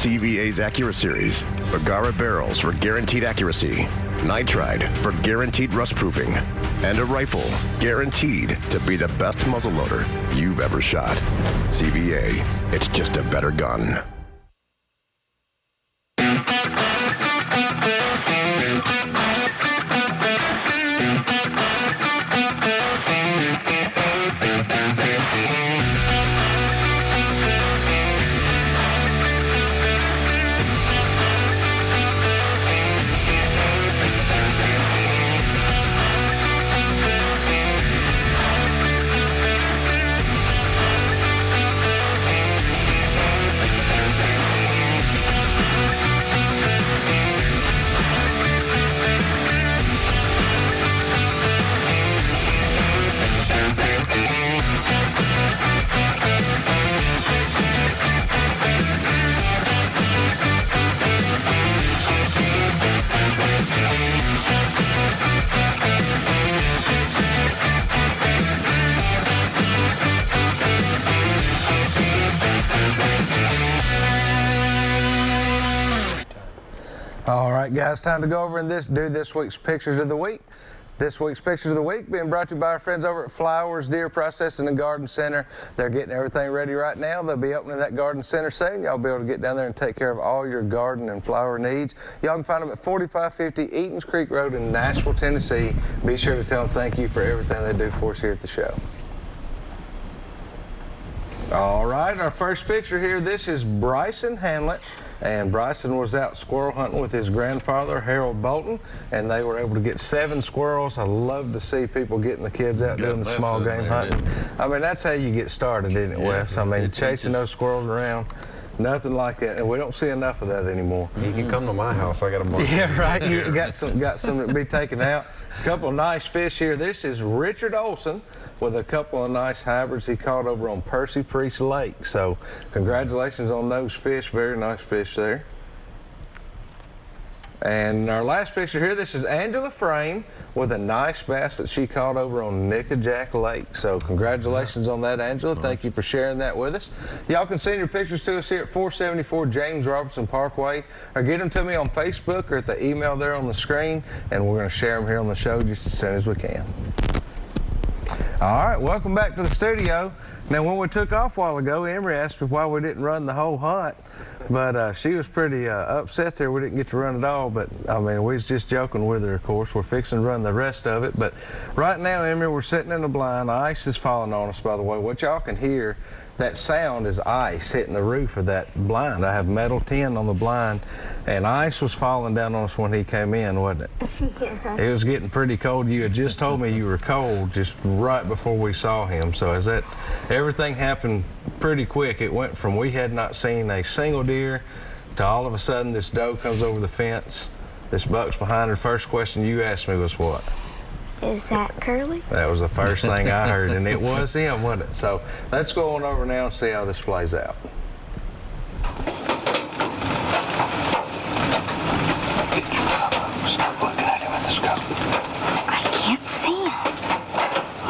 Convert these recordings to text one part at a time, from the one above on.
CVA's AccuraSeries, Bagara barrels for guaranteed accuracy, nitride for guaranteed rust proofing, and a rifle guaranteed to be the best muzzleloader you've ever shot. CVA, it's just a better gun. All right, guys, time to go over and do this week's Pictures of the Week. This week's Pictures of the Week being brought to you by our friends over at Flowers Deer Processing and Garden Center. They're getting everything ready right now. They'll be opening that garden center soon. Y'all be able to get down there and take care of all your garden and flower needs. Y'all can find them at 4550 Eatons Creek Road in Nashville, Tennessee. Be sure to tell them thank you for everything they do for us here at the show. All right, our first picture here, this is Bryson Hamlet. And Bryson was out squirrel hunting with his grandfather, Harold Bolton, and they were able to get 7 squirrels. I love to see people getting the kids out doing the small game hunting. I mean, that's how you get started, isn't it, Wes? I mean, chasing those squirrels around, nothing like that. And we don't see enough of that anymore. You can come to my house. I got a bunch. Yeah, right. You got some to be taken out. A couple of nice fish here. This is Richard Olson with a couple of nice hybrids he caught over on Percy Priest Lake. So congratulations on those fish. Very nice fish there. And our last picture here, this is Angela Frame with a nice bass that she caught over on Nickajack Lake. So congratulations on that, Angela. Thank you for sharing that with us. Y'all can send your pictures to us here at 474 James Robertson Parkway, or get them to me on Facebook or at the email there on the screen, and we're going to share them here on the show just as soon as we can. All right, welcome back to the studio. Now, when we took off a while ago, Emery asked me why we didn't run the whole hunt, but she was pretty upset there we didn't get to run it all, but I mean, we was just joking with her, of course. We're fixing to run the rest of it, but right now, Emery, we're sitting in the blind. Ice is falling on us, by the way. What y'all can hear, that sound is ice hitting the roof of that blind. I have metal tin on the blind, and ice was falling down on us when he came in, wasn't it? Yeah. It was getting pretty cold. You had just told me you were cold just right before we saw him. So as that, everything happened pretty quick. It went from we had not seen a single deer to all of a sudden this doe comes over the fence. This buck's behind her. First question you asked me was what? Is that Curly? That was the first thing I heard, and it was him, wasn't it? So let's go on over now and see how this plays out. Start looking at him at the scope. I can't see him.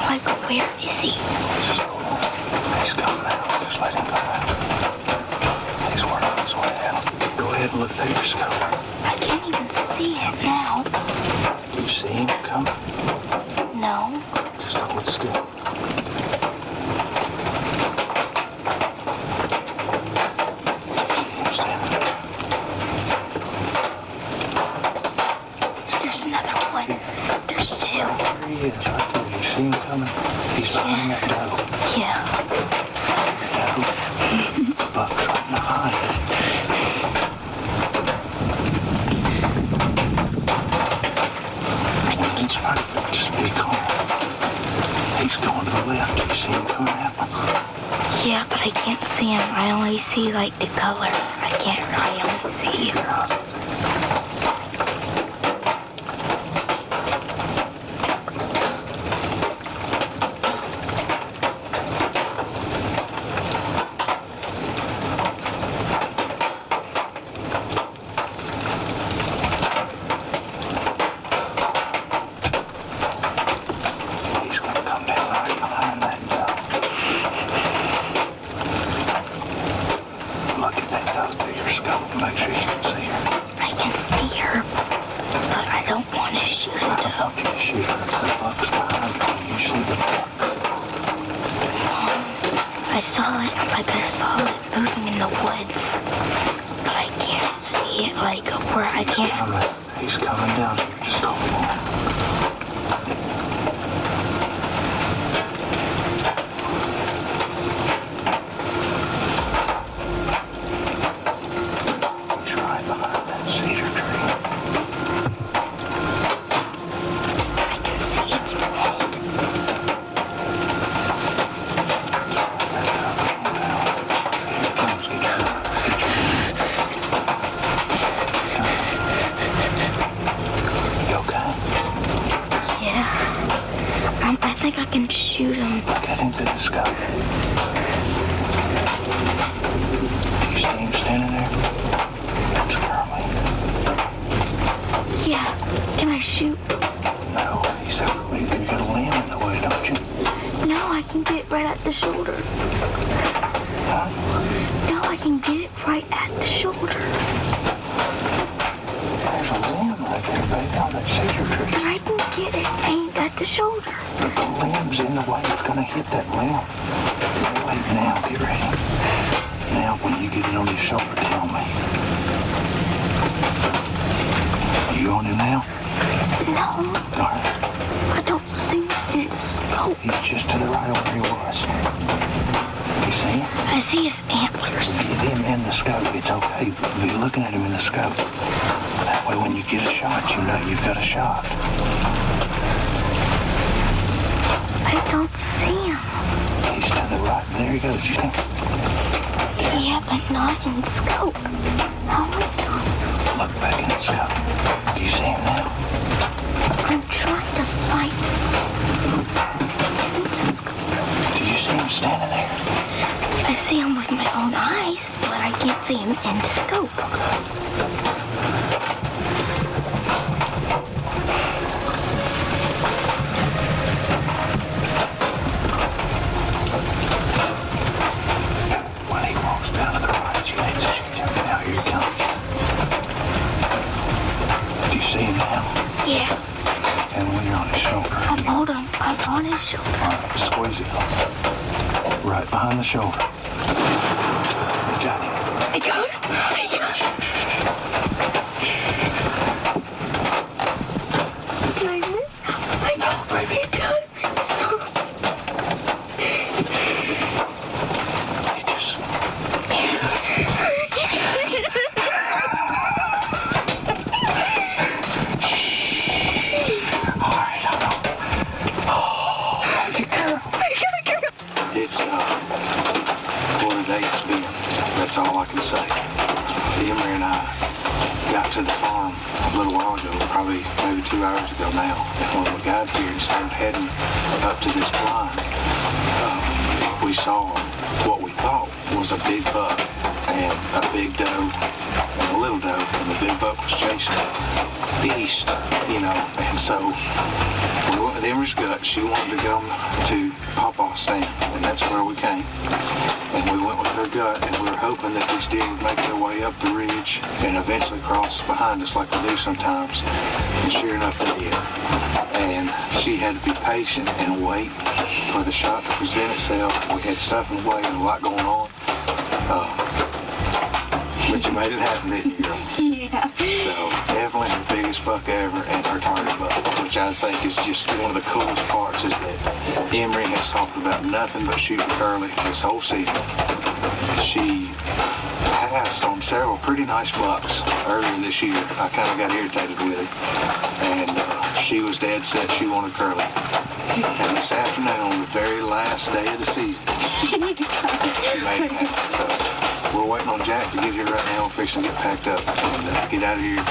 Like, where is he? Just hold on. He's coming out. Just let him come out. He's working his way out. Go ahead and look through your scope. I can't even see it now. Do you see him coming? No. Just hold still. There's another one. There's 2. There he is, right there. You see him coming? He's behind that doe. Yeah. The buck's right behind. It's right. Just be calm. He's going to the left. Do you see him coming at me? Yeah, but I can't see him. I only see, like, the color. I only see you. Look at that doe through your scope. to make sure you can see her. I can see her, but I don't want to shoot I it. don't want you to shoot her. It's the buck's behind her. You see the buck. I saw it moving in the woods, but I can't see it like where I can't. He's coming down here. Just hold on. He's right behind that cedar tree. I can see its head. Here it comes. Get your You okay? Yeah. I think I can shoot him. Get him to the scope. Do you see him standing there? That's Curly. Yeah. Can I shoot? No, he said, you got a limb in the way, don't you? No, I can get it right at the shoulder. Huh? No, I can get it right at the shoulder. There's a limb right there, baby, on that cedar But tree. I can get it aimed at the shoulder. But the limb's in the way. It's gonna hit that limb. Wait, now, get ready. Now, when you get it on your shoulder, tell me. You on him now? No, All right. I don't see his scope. He's just to the right of where he was. You see him? I see his antlers. Get him in the scope. It's okay. Be looking at him in the scope. That way, when you get a shot, you know you've got a shot. I don't see him. He's to the right. There he goes. You think? Yeah, but not in scope. Oh my God. Look back in the scope. Do you see him now? I'm trying to find the scope. Do you see him standing there? I see him with my own eyes, but I can't see him in the scope. When he walks down to the right, you need to shoot him. Now here he comes. Do you see him now? Yeah, And when you're on his shoulder, I'm on his shoulder. all right, squeeze it. Right behind the shoulder. You got him. I got him. I got him. Did I miss? I got him. baby. I got him. He just... All right, hold on. Oh, baby girl. It's, what a day it's been. That's all I can say. Emery and I got to the farm a little while ago, probably maybe 2 hours ago now. And when we got here and started heading up to this blind, we saw what we thought was a big buck and a big doe and a little doe. And the big buck was chasing east, you know. And so we went with Emery's gut. She wanted to go to Pawpaw's stand, and that's where we came. And we went with her gut, and we were hoping that these deer would make their way up the ridge and eventually cross behind us like they do sometimes. And sure enough, they did. And she had to be patient and wait for the shot to present itself. We had stuff in the way and a lot going on. But you made it happen, didn't you, girl? Yeah. So definitely her biggest buck ever and her target buck, which I think is just one of the coolest parts is that Emery has talked about nothing but shooting Curly this whole season. She passed on several pretty nice bucks earlier this year. I kind of got irritated with it. And she was dead set she wanted Curly. And this afternoon, on the very last day of the season, she made it happen. So we're waiting on Jack to get here right now. We're fixing to get packed up and get out of here.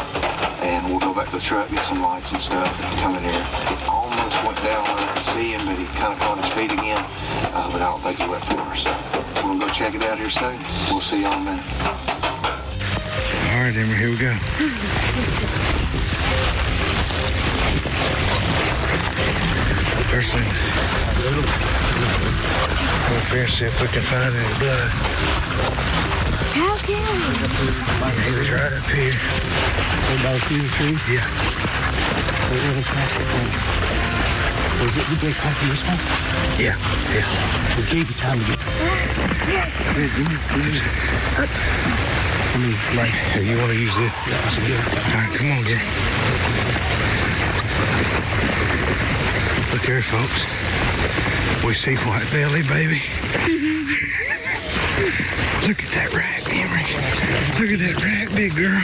And we'll go back to the truck, get some lights and stuff, and come in here. He almost went down where I could see him, but he kind of caught his feet again. But I don't think he went far. So we're going to go check it out here soon. We'll see y'all in a minute. All right, Emery, here we go. First thing, go up here and see if we can find any blood. How can He was right up here. About through the tree? Yeah. We're really past the fence. Did they come from this one? Yeah. We gave you time to get. Yes. Here, give me. Let me, like, Here, you want to use this? yeah, that's a good. All right, come on, Gary. Look here, folks. We see white belly, baby. Look at that rack, Emery. Look at that rack, big girl.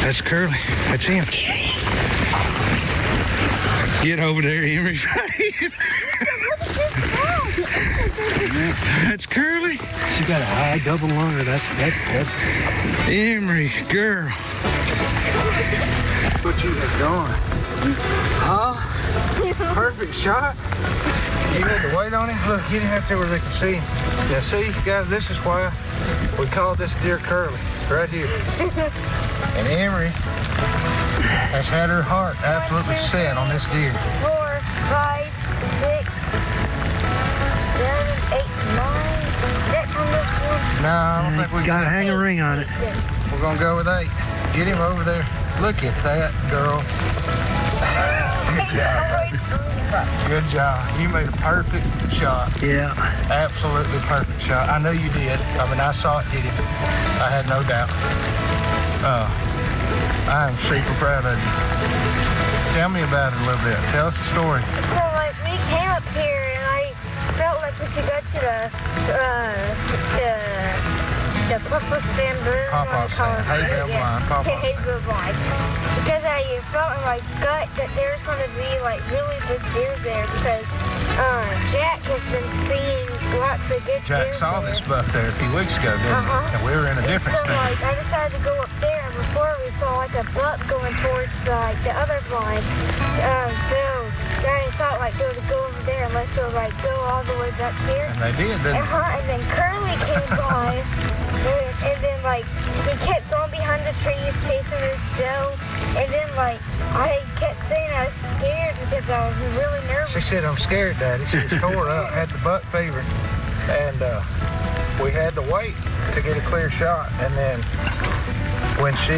That's Curly. That's him. Get over there, Emery. That's Curly. She got a high double lunger. That's Emery, girl. What you have done? Huh? Perfect shot. You had to wait on him. Look, get him out there where they can see him. Yeah, see, guys, this is why we call this deer Curly, right here. And Emery has had her heart absolutely set on this deer. 4, 5, 6, 7, 8, 9. That kind of one. No, I don't think we gotta hang a ring on it. We're gonna go with 8. Get him over there. Look at that, girl. Good job. You made a perfect shot. Yeah. Absolutely perfect shot. I know you did. I mean, I saw it hit him. I had no doubt. I am super proud of you. Tell me about it a little bit. Tell us the story. So, like, we came up here and I felt like we should go to the purple stand bird. Pawpaw stand. Hay bale blind. Pawpaw Hay bale blind. Because I felt in my gut that there's going to be like really big deer there because Jack has been seeing lots of good deer. Jack saw there. this buck there a few weeks ago, didn't he? And we were in a different So stand. like I decided to go up there and before we saw like a buck going towards like the other blind. So I thought like they would go over there unless they would like go all the way back here. And they did, didn't they? And then Curly came by. And then, like, he kept going behind the trees chasing this doe. And then, like, I kept saying I was scared because I was really nervous. She said, I'm scared, Daddy. She was tore up, had the buck fever. And we had to wait to get a clear shot. And then when she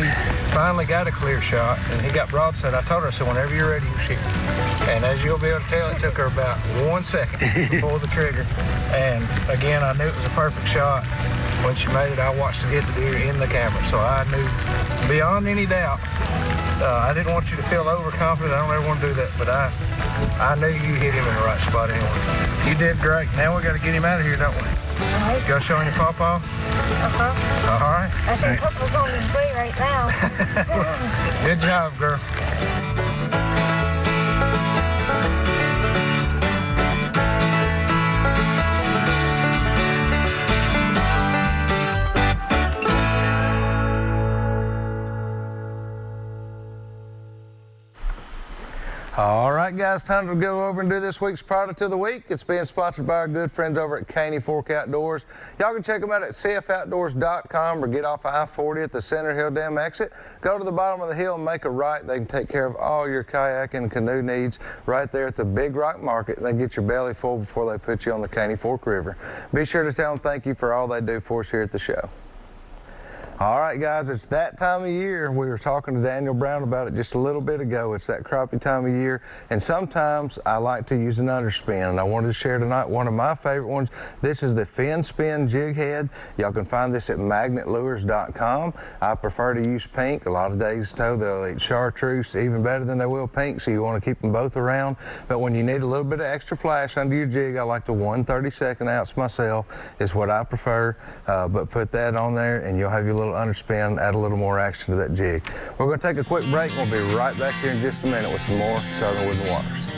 finally got a clear shot and he got broadside, I told her, I said, whenever you're ready, you shoot. And as you'll be able to tell, it took her about 1 second to pull the trigger. And again, I knew it was a perfect shot. When she made it, I watched her hit the deer in the camera. So I knew beyond any doubt. I didn't want you to feel overconfident. I don't ever want to do that. But I knew you hit him in the right spot anyway. You did great. Now we got to get him out of here, don't we? Nice. Go show him your pawpaw? Uh-huh. All right. I think Purple's on his way right now. Good job, girl. All right, guys, time to go over and do this week's product of the week. It's being sponsored by our good friends over at Caney Fork Outdoors. Y'all can check them out at cfoutdoors.com or get off I-40 at the Center Hill Dam exit. Go to the bottom of the hill and make a right. They can take care of all your kayak and canoe needs right there at the Big Rock Market. They get your belly full before they put you on the Caney Fork River. Be sure to tell them thank you for all they do for us here at the show. All right, guys, it's that time of year. We were talking to Daniel Brown about it just a little bit ago. It's that crappie time of year, and sometimes I like to use an underspin, and I wanted to share tonight one of my favorite ones. This is the Fin Spin Jig Head. Y'all can find this at magnetlures.com. I prefer to use pink. A lot of days tow they'll eat chartreuse even better than they will pink, so you want to keep them both around. But when you need a little bit of extra flash under your jig, I like the 1/32 ounce myself. Is what I prefer, but put that on there, and you'll have your little underspin, add a little more action to that jig. We're going to take a quick break. We'll be right back here in just a minute with some more Southern Woods and Waters.